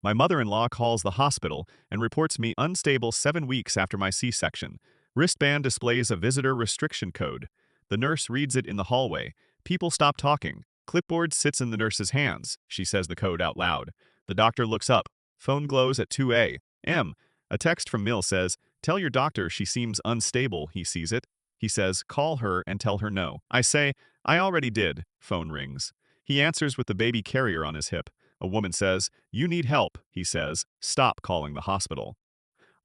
My mother-in-law calls the hospital and reports me unstable 7 weeks after my C-section. Wristband displays a visitor restriction code. The nurse reads it in the hallway. People stop talking. Clipboard sits in the nurse's hands. She says the code out loud. The doctor looks up. Phone glows at 2 a.m. A text from Mill says, "Tell your doctor she seems unstable." He sees it. He says, "Call her and tell her no." I say, "I already did." Phone rings. He answers with the baby carrier on his hip. A woman says, "You need help." He says, "Stop calling the hospital."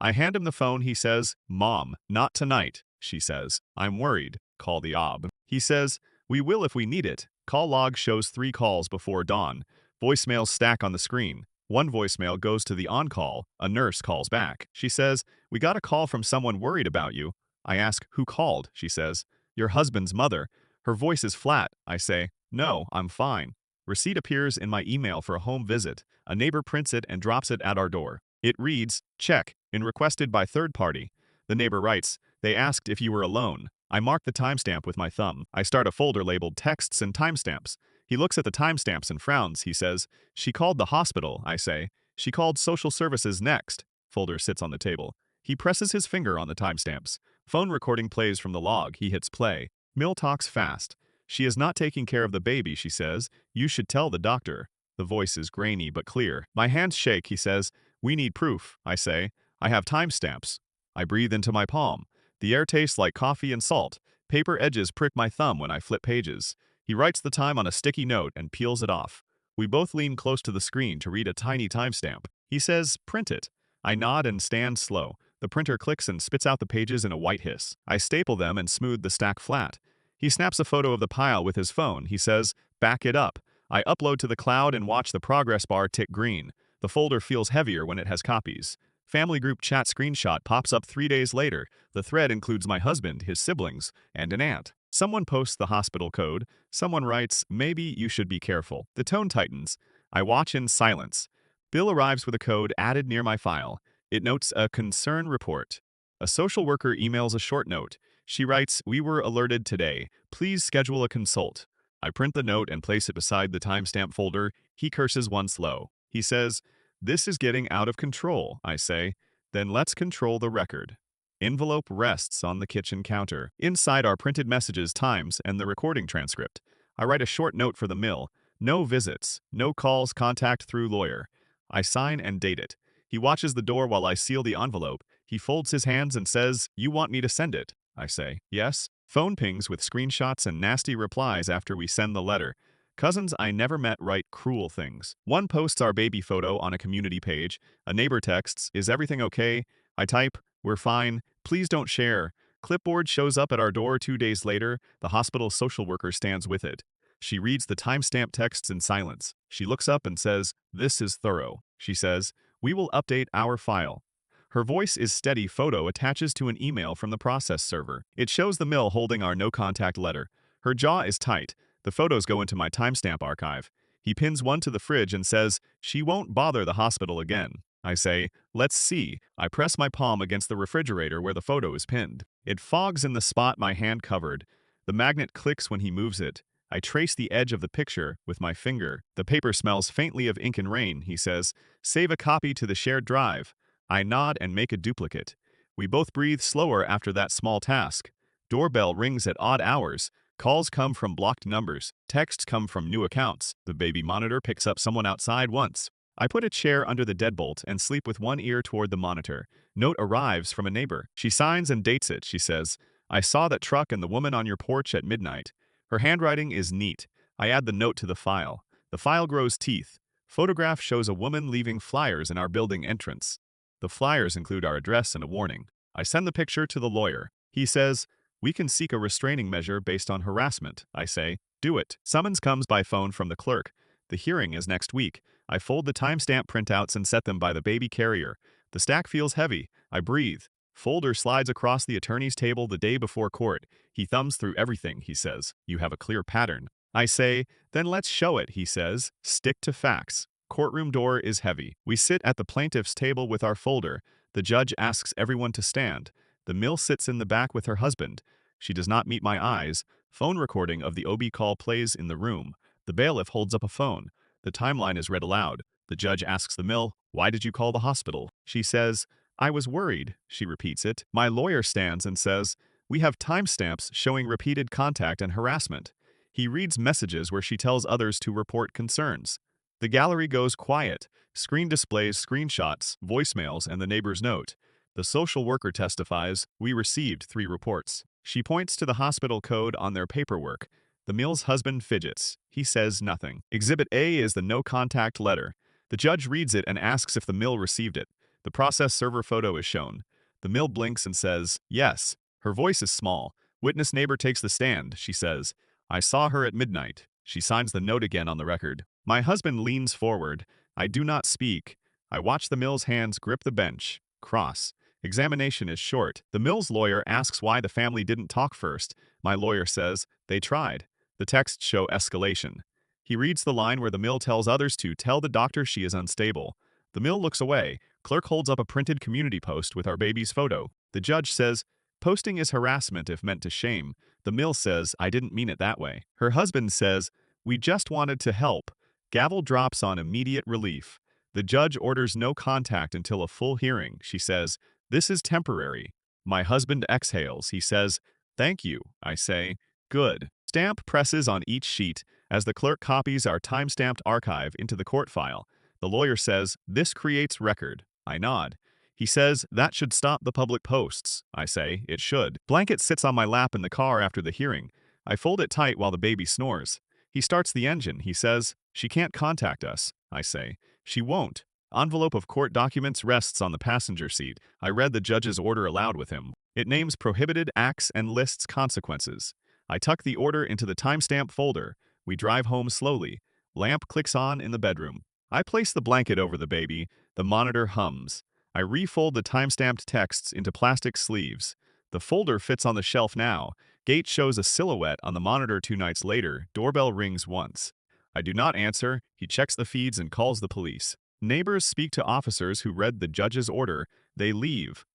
I hand him the phone. He says, "Mom, not tonight." She says, "I'm worried. Call the OB." He says, "We will if we need it." Call log shows 3 calls before dawn. Voicemails stack on the screen. One voicemail goes to the on-call. A nurse calls back. She says, "We got a call from someone worried about you." I ask, "Who called?" She says, "Your husband's mother." Her voice is flat. I say, "No, I'm fine." Receipt appears in my email for a home visit. A neighbor prints it and drops it at our door. It reads, "Check, in requested by third party." The neighbor writes, "They asked if you were alone." I mark the timestamp with my thumb. I start a folder labeled texts and timestamps. He looks at the timestamps and frowns. He says, "She called the hospital." I say, "She called social services next." Folder sits on the table. He presses his finger on the timestamps. Phone recording plays from the log. He hits play. Mill talks fast. "She is not taking care of the baby," she says. "You should tell the doctor." The voice is grainy but clear. My hands shake. He says, "We need proof." I say, "I have timestamps." I breathe into my palm. The air tastes like coffee and salt. Paper edges prick my thumb when I flip pages. He writes the time on a sticky note and peels it off. We both lean close to the screen to read a tiny timestamp. He says, "Print it." I nod and stand slow. The printer clicks and spits out the pages in a white hiss. I staple them and smooth the stack flat. He snaps a photo of the pile with his phone. He says, "Back it up." I upload to the cloud and watch the progress bar tick green. The folder feels heavier when it has copies. Family group chat screenshot pops up 3 days later. The thread includes my husband, his siblings, and an aunt. Someone posts the hospital code. Someone writes, "Maybe you should be careful." The tone tightens. I watch in silence. Bill arrives with a code added near my file. It notes a concern report. A social worker emails a short note. She writes, "We were alerted today. Please schedule a consult." I print the note and place it beside the timestamp folder. He curses once low. He says, "This is getting out of control." I say, "Then let's control the record." Envelope rests on the kitchen counter. Inside are printed messages, times, and the recording transcript. I write a short note for the mill. No visits, no calls, contact through lawyer. I sign and date it. He watches the door while I seal the envelope. He folds his hands and says, "You want me to send it?" I say, "Yes." Phone pings with screenshots and nasty replies after we send the letter. Cousins I never met write cruel things. One posts our baby photo on a community page. A neighbor texts, "Is everything okay?" I type, "We're fine. Please don't share." Clipboard shows up at our door 2 days later. The hospital social worker stands with it. She reads the timestamp texts in silence. She looks up and says, "This is thorough." She says, "We will update our file." Her voice is steady. Photo attaches to an email from the process server. It shows the mill holding our no-contact letter. Her jaw is tight. The photos go into my timestamp archive. He pins one to the fridge and says, "She won't bother the hospital again." I say, "Let's see." I press my palm against the refrigerator where the photo is pinned. It fogs in the spot my hand covered. The magnet clicks when he moves it. I trace the edge of the picture with my finger. The paper smells faintly of ink and rain. He says, "Save a copy to the shared drive." I nod and make a duplicate. We both breathe slower after that small task. Doorbell rings at odd hours. Calls come from blocked numbers. Texts come from new accounts. The baby monitor picks up someone outside once. I put a chair under the deadbolt and sleep with one ear toward the monitor. Note arrives from a neighbor. She signs and dates it. She says, "I saw that truck and the woman on your porch at midnight." Her handwriting is neat. I add the note to the file. The file grows teeth. Photograph shows a woman leaving flyers in our building entrance. The flyers include our address and a warning. I send the picture to the lawyer. He says, "We can seek a restraining measure based on harassment." I say, "Do it." Summons comes by phone from the clerk. The hearing is next week. I fold the timestamp printouts and set them by the baby carrier. The stack feels heavy. I breathe. Folder slides across the attorney's table the day before court. He thumbs through everything. He says, "You have a clear pattern." I say, "Then let's show it." He says, "Stick to facts." Courtroom door is heavy. We sit at the plaintiff's table with our folder. The judge asks everyone to stand. The mill sits in the back with her husband. She does not meet my eyes. Phone recording of the OB call plays in the room. The bailiff holds up a phone. The timeline is read aloud. The judge asks the mill, "Why did you call the hospital?" She says, "I was worried." She repeats it. My lawyer stands and says, "We have timestamps showing repeated contact and harassment." He reads messages where she tells others to report concerns. The gallery goes quiet. Screen displays screenshots, voicemails, and the neighbor's note. The social worker testifies, "We received 3 reports." She points to the hospital code on their paperwork. The mill's husband fidgets. He says nothing. Exhibit A is the no-contact letter. The judge reads it and asks if the mill received it. The process server photo is shown. The mill blinks and says, "Yes." Her voice is small. Witness neighbor takes the stand. She says, "I saw her at midnight." She signs the note again on the record. My husband leans forward. I do not speak. I watch the mill's hands grip the bench. Cross. Examination is short. The mill's lawyer asks why the family didn't talk first. My lawyer says, "They tried." The texts show escalation. He reads the line where the mill tells others to tell the doctor she is unstable. The mill looks away. Clerk holds up a printed community post with our baby's photo. The judge says, "Posting is harassment if meant to shame." The mill says, "I didn't mean it that way." Her husband says, "We just wanted to help." Gavel drops on immediate relief. The judge orders no contact until a full hearing. She says, "This is temporary." My husband exhales. He says, "Thank you." I say, "Good." Stamp presses on each sheet as the clerk copies our time-stamped archive into the court file. The lawyer says, "This creates record." I nod. He says, "That should stop the public posts." I say, "It should." Blanket sits on my lap in the car after the hearing. I fold it tight while the baby snores. He starts the engine. He says, "She can't contact us." I say, "She won't." Envelope of court documents rests on the passenger seat. I read the judge's order aloud with him. It names prohibited acts and lists consequences. I tuck the order into the timestamp folder. We drive home slowly. Lamp clicks on in the bedroom. I place the blanket over the baby. The monitor hums. I refold the timestamped texts into plastic sleeves. The folder fits on the shelf now. Gate shows a silhouette on the monitor 2 nights later. Doorbell rings once. I do not answer. He checks the feeds and calls the police. Neighbors speak to officers who read the judge's order. They leave.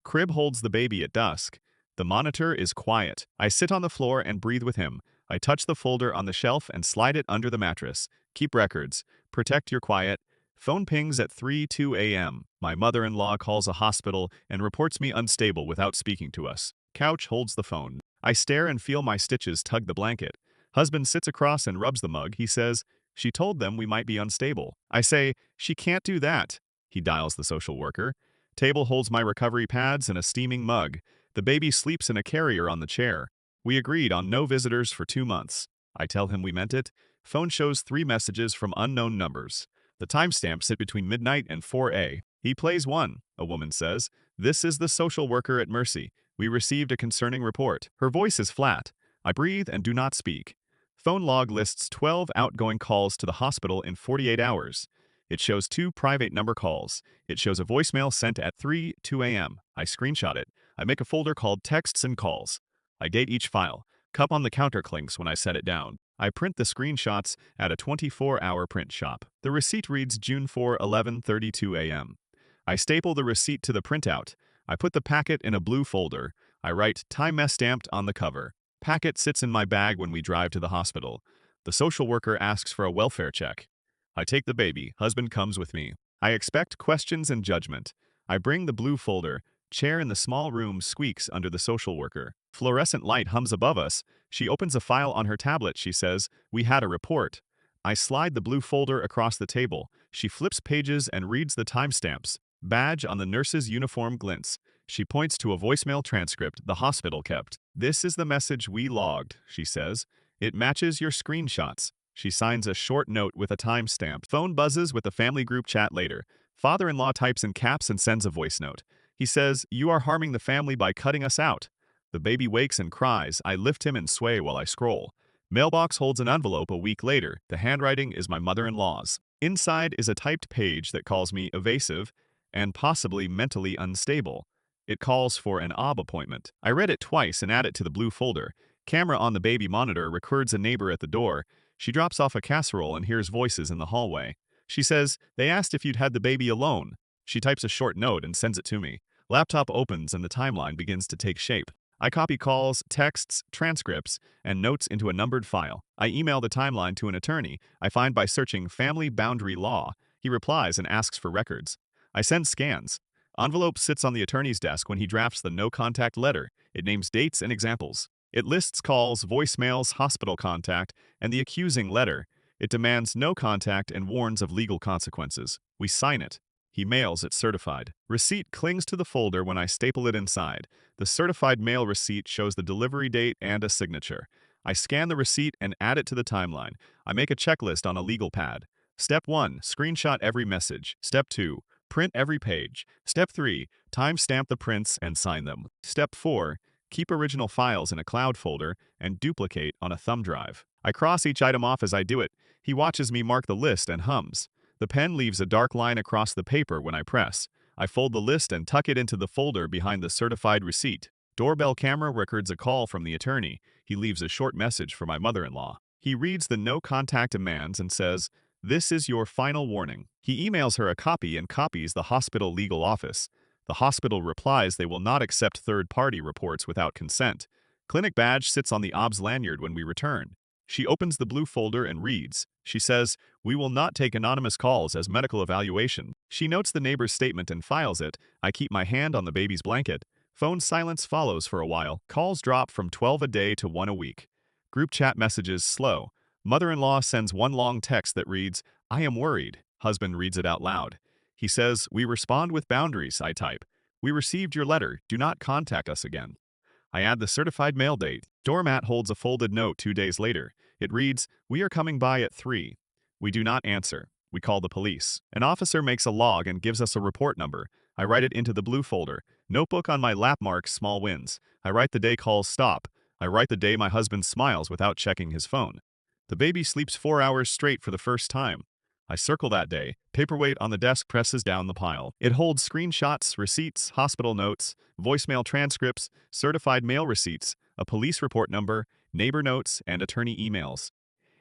Crib holds the baby at dusk. The monitor is quiet. I sit on the floor and breathe with him. I touch the folder on the shelf and slide it under the mattress. Keep records. Protect your quiet. Phone pings at 3:02 a.m. My mother-in-law calls a hospital and reports me unstable without speaking to us. Couch holds the phone. I stare and feel my stitches tug the blanket. Husband sits across and rubs the mug. He says, "She told them we might be unstable." I say, "She can't do that." He dials the social worker. Table holds my recovery pads and a steaming mug. The baby sleeps in a carrier on the chair. We agreed on no visitors for 2 months. I tell him we meant it. Phone shows 3 messages from unknown numbers. The timestamps sit between midnight and 4 a. He plays one. A woman says, "This is the social worker at Mercy. We received a concerning report." Her voice is flat. I breathe and do not speak. Phone log lists 12 outgoing calls to the hospital in 48 hours. It shows 2 private number calls. It shows a voicemail sent at 3:02 a.m. I screenshot it. I make a folder called Texts and Calls. I date each file. Cup on the counter clinks when I set it down. I print the screenshots at a 24-hour print shop. The receipt reads June 4, 11:32 a.m. I staple the receipt to the printout. I put the packet in a blue folder. I write "Time stamped" on the cover. Packet sits in my bag when we drive to the hospital. The social worker asks for a welfare check. I take the baby. Husband comes with me. I expect questions and judgment. I bring the blue folder. Chair in the small room squeaks under the social worker. Fluorescent light hums above us. She opens a file on her tablet. She says, "We had a report." I slide the blue folder across the table. She flips pages and reads the timestamps. Badge on the nurse's uniform glints. She points to a voicemail transcript the hospital kept. "This is the message we logged," she says. "It matches your screenshots." She signs a short note with a timestamp. Phone buzzes with the family group chat later. Father-in-law types in caps and sends a voice note. He says, "You are harming the family by cutting us out." The baby wakes and cries. I lift him and sway while I scroll. Mailbox holds an envelope a week later. The handwriting is my mother-in-law's. Inside is a typed page that calls me evasive and possibly mentally unstable. It calls for an OB appointment. I read it twice and add it to the blue folder. Camera on the baby monitor records a neighbor at the door. She drops off a casserole and hears voices in the hallway. She says, "They asked if you'd had the baby alone." She types a short note and sends it to me. Laptop opens and the timeline begins to take shape. I copy calls, texts, transcripts, and notes into a numbered file. I email the timeline to an attorney I find by searching Family Boundary Law. He replies and asks for records. I send scans. Envelope sits on the attorney's desk when he drafts the no-contact letter. It names dates and examples. It lists calls, voicemails, hospital contact, and the accusing letter. It demands no contact and warns of legal consequences. We sign it. He mails it certified. Receipt clings to the folder when I staple it inside. The certified mail receipt shows the delivery date and a signature. I scan the receipt and add it to the timeline. I make a checklist on a legal pad. Step 1. Screenshot every message. Step 2. Print every page. Step 3. Timestamp the prints and sign them. Step 4. Keep original files in a cloud folder and duplicate on a thumb drive. I cross each item off as I do it. He watches me mark the list and hums. The pen leaves a dark line across the paper when I press. I fold the list and tuck it into the folder behind the certified receipt. Doorbell camera records a call from the attorney. He leaves a short message for my mother-in-law. He reads the no-contact demands and says, "This is your final warning." He emails her a copy and copies the hospital legal office. The hospital replies they will not accept third-party reports without consent. Clinic badge sits on the OBS lanyard when we return. She opens the blue folder and reads. She says, "We will not take anonymous calls as medical evaluation." She notes the neighbor's statement and files it. I keep my hand on the baby's blanket. Phone silence follows for a while. Calls drop from 12 a day to 1 a week. Group chat messages slow. Mother-in-law sends one long text that reads, "I am worried." Husband reads it out loud. He says, "We respond with boundaries," I type. "We received your letter. Do not contact us again." I add the certified mail date. Doormat holds a folded note 2 days later. It reads, "We are coming by at 3. We do not answer. We call the police. An officer makes a log and gives us a report number. I write it into the blue folder. Notebook on my lap marks small wins. I write the day calls stop. I write the day my husband smiles without checking his phone. The baby sleeps 4 hours straight for the first time. I circle that day. Paperweight on the desk presses down the pile. It holds screenshots, receipts, hospital notes, voicemail transcripts, certified mail receipts, a police report number, neighbor notes, and attorney emails.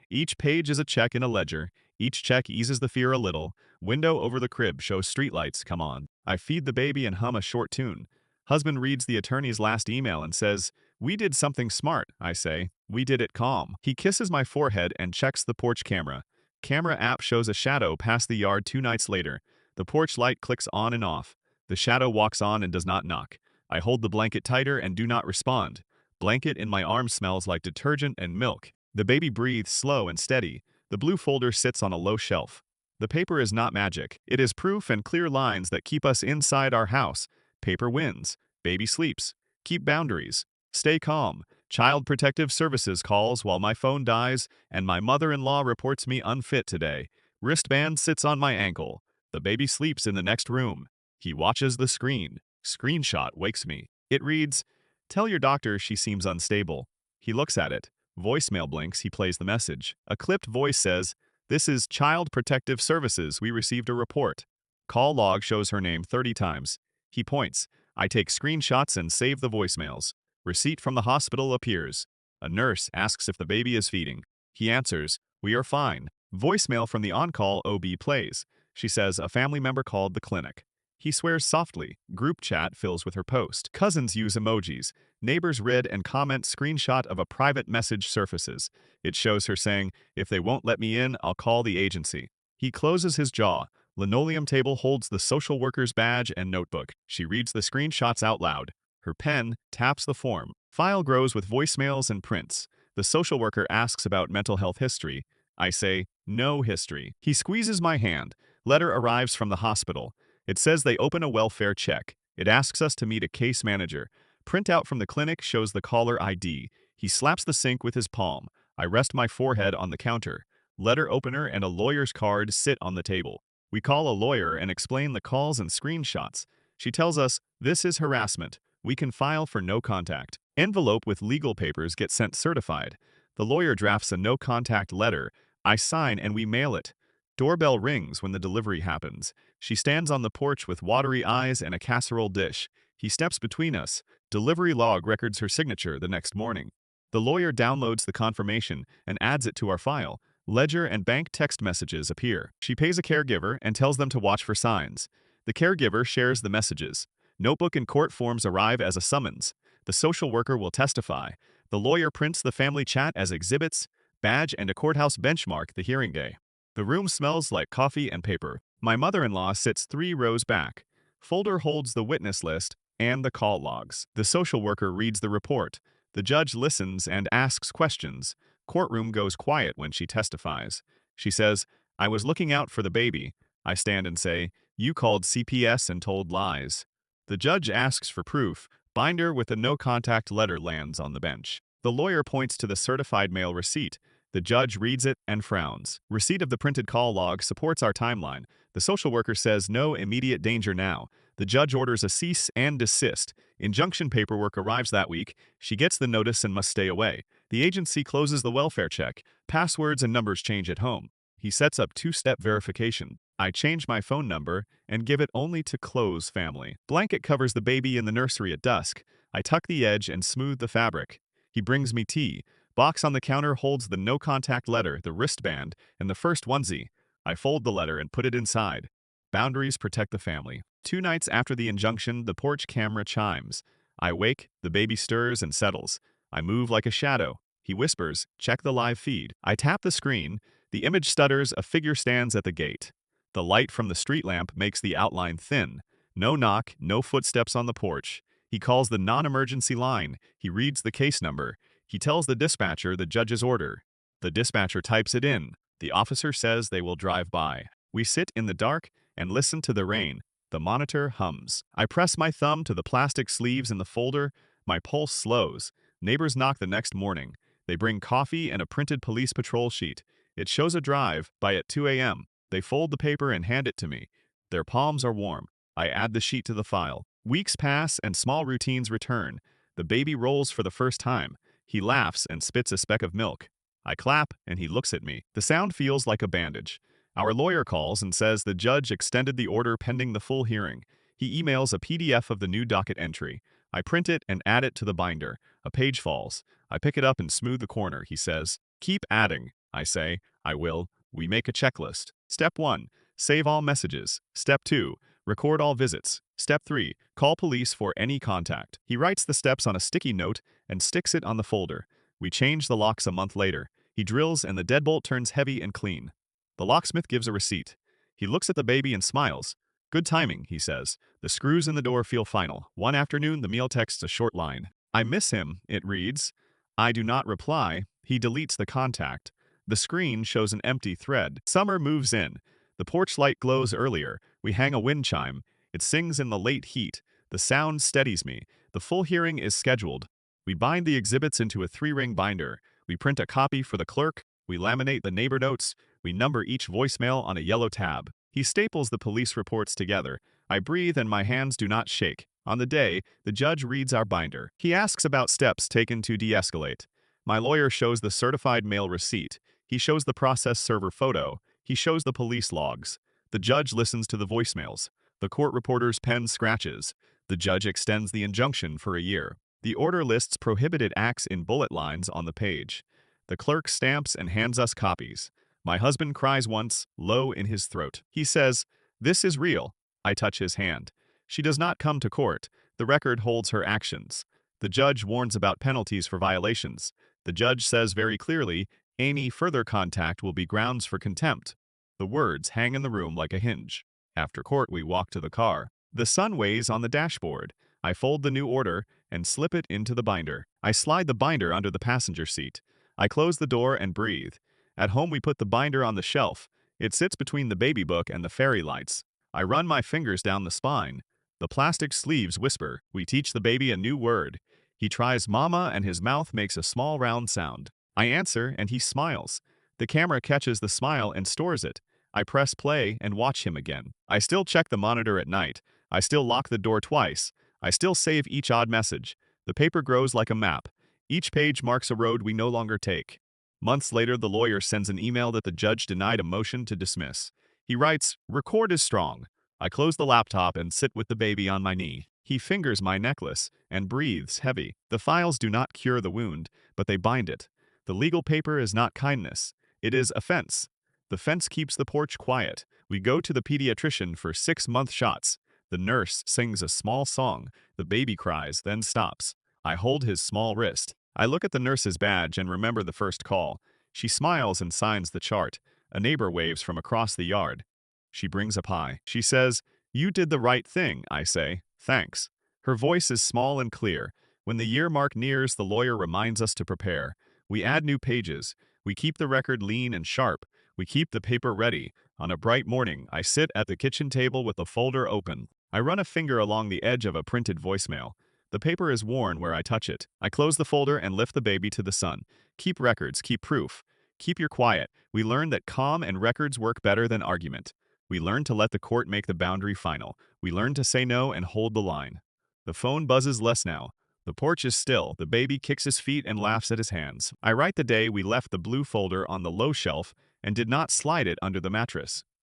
Each page is a check in a ledger. Each check eases the fear a little. Window over the crib shows streetlights come on. I feed the baby and hum a short tune. Husband reads the attorney's last email and says, "We did something smart," I say. "We did it calm." He kisses my forehead and checks the porch camera. Camera app shows a shadow past the yard 2 nights later. The porch light clicks on and off. The shadow walks on and does not knock. I hold the blanket tighter and do not respond. Blanket in my arm smells like detergent and milk. The baby breathes slow and steady. The blue folder sits on a low shelf. The paper is not magic. It is proof and clear lines that keep us inside our house. Paper wins. Baby sleeps. Keep boundaries. Stay calm. Child Protective Services calls while my phone dies, and my mother-in-law reports me unfit today. Wristband sits on my ankle. The baby sleeps in the next room. He watches the screen. Screenshot wakes me. It reads, "Tell your doctor she seems unstable." He looks at it. Voicemail blinks. He plays the message. A clipped voice says, "This is Child Protective Services. We received a report." Call log shows her name 30 times. He points. I take screenshots and save the voicemails. Receipt from the hospital appears. A nurse asks if the baby is feeding. He answers, "We are fine." Voicemail from the on-call OB plays. She says a family member called the clinic. He swears softly. Group chat fills with her post. Cousins use emojis. Neighbors read and comment. Screenshot of a private message surfaces. It shows her saying, "If they won't let me in, I'll call the agency." He closes his jaw. Linoleum table holds the social worker's badge and notebook. She reads the screenshots out loud. Her pen taps the form. File grows with voicemails and prints. The social worker asks about mental health history. I say, "No history." He squeezes my hand. Letter arrives from the hospital. It says they open a welfare check. It asks us to meet a case manager. Printout from the clinic shows the caller ID. He slaps the sink with his palm. I rest my forehead on the counter. Letter opener and a lawyer's card sit on the table. We call a lawyer and explain the calls and screenshots. She tells us, "This is harassment. We can file for no contact." Envelope with legal papers gets sent certified. The lawyer drafts a no-contact letter. I sign and we mail it. Doorbell rings when the delivery happens. She stands on the porch with watery eyes and a casserole dish. He steps between us. Delivery log records her signature the next morning. The lawyer downloads the confirmation and adds it to our file. Ledger and bank text messages appear. She pays a caregiver and tells them to watch for signs. The caregiver shares the messages. Notebook and court forms arrive as a summons. The social worker will testify. The lawyer prints the family chat as exhibits. Badge and a courthouse benchmark the hearing day. The room smells like coffee and paper. My mother-in-law sits 3 rows back. Folder holds the witness list and the call logs. The social worker reads the report. The judge listens and asks questions. Courtroom goes quiet when she testifies. She says, "I was looking out for the baby." I stand and say, "You called CPS and told lies." The judge asks for proof. Binder with a no-contact letter lands on the bench. The lawyer points to the certified mail receipt. The judge reads it and frowns. Receipt of the printed call log supports our timeline. The social worker says no immediate danger now. The judge orders a cease and desist. Injunction paperwork arrives that week. She gets the notice and must stay away. The agency closes the welfare check. Passwords and numbers change at home. He sets up 2-step verification. I change my phone number and give it only to close family. Blanket covers the baby in the nursery at dusk. I tuck the edge and smooth the fabric. He brings me tea. Box on the counter holds the no-contact letter, the wristband, and the first onesie. I fold the letter and put it inside. Boundaries protect the family. 2 nights after the injunction, the porch camera chimes. I wake, the baby stirs and settles. I move like a shadow. He whispers, "Check the live feed." I tap the screen. The image stutters, a figure stands at the gate. The light from the street lamp makes the outline thin. No knock, no footsteps on the porch. He calls the non-emergency line. He reads the case number. He tells the dispatcher the judge's order. The dispatcher types it in. The officer says they will drive by. We sit in the dark and listen to the rain. The monitor hums. I press my thumb to the plastic sleeves in the folder. My pulse slows. Neighbors knock the next morning. They bring coffee and a printed police patrol sheet. It shows a drive by at 2 a.m. They fold the paper and hand it to me. Their palms are warm. I add the sheet to the file. Weeks pass and small routines return. The baby rolls for the first time. He laughs and spits a speck of milk. I clap and he looks at me. The sound feels like a bandage. Our lawyer calls and says the judge extended the order pending the full hearing. He emails a PDF of the new docket entry. I print it and add it to the binder. A page falls. I pick it up and smooth the corner. He says, "Keep adding." I say, "I will." We make a checklist. Step 1. Save all messages. Step 2. Record all visits. Step 3. Call police for any contact. He writes the steps on a sticky note and sticks it on the folder. We change the locks a month later. He drills and the deadbolt turns heavy and clean. The locksmith gives a receipt. He looks at the baby and smiles. "Good timing," he says. The screws in the door feel final. One afternoon, the meal texts a short line. "I miss him," it reads. I do not reply. He deletes the contact. The screen shows an empty thread. Summer moves in. The porch light glows earlier. We hang a wind chime. It sings in the late heat. The sound steadies me. The full hearing is scheduled. We bind the exhibits into a 3-ring binder. We print a copy for the clerk. We laminate the neighbor notes. We number each voicemail on a yellow tab. He staples the police reports together. I breathe and my hands do not shake. On the day, the judge reads our binder. He asks about steps taken to de-escalate. My lawyer shows the certified mail receipt. He shows the process server photo. He shows the police logs. The judge listens to the voicemails. The court reporter's pen scratches. The judge extends the injunction for a year. The order lists prohibited acts in bullet lines on the page. The clerk stamps and hands us copies. My husband cries once, low in his throat. He says, "This is real." I touch his hand. She does not come to court. The record holds her actions. The judge warns about penalties for violations. The judge says very clearly, any further contact will be grounds for contempt. The words hang in the room like a hinge. After court, we walk to the car. The sun weighs on the dashboard. I fold the new order and slip it into the binder. I slide the binder under the passenger seat. I close the door and breathe. At home, we put the binder on the shelf. It sits between the baby book and the fairy lights. I run my fingers down the spine. The plastic sleeves whisper. We teach the baby a new word. He tries mama and his mouth makes a small round sound. I answer and he smiles. The camera catches the smile and stores it. I press play and watch him again. I still check the monitor at night. I still lock the door twice. I still save each odd message. The paper grows like a map. Each page marks a road we no longer take. Months later, the lawyer sends an email that the judge denied a motion to dismiss. He writes, "Record is strong." I close the laptop and sit with the baby on my knee. He fingers my necklace and breathes heavy. The files do not cure the wound, but they bind it. The legal paper is not kindness. It is offense. The fence keeps the porch quiet. We go to the pediatrician for 6-month shots. The nurse sings a small song. The baby cries, then stops. I hold his small wrist. I look at the nurse's badge and remember the first call. She smiles and signs the chart. A neighbor waves from across the yard. She brings a pie. She says, "You did the right thing," I say. "Thanks." Her voice is small and clear. When the year mark nears, the lawyer reminds us to prepare. We add new pages. We keep the record lean and sharp. We keep the paper ready. On a bright morning, I sit at the kitchen table with the folder open. I run a finger along the edge of a printed voicemail. The paper is worn where I touch it. I close the folder and lift the baby to the sun. Keep records, keep proof. Keep your quiet. We learn that calm and records work better than argument. We learn to let the court make the boundary final. We learn to say no and hold the line. The phone buzzes less now. The porch is still. The baby kicks his feet and laughs at his hands. I write the day we left the blue folder on the low shelf and did not slide it under the mattress.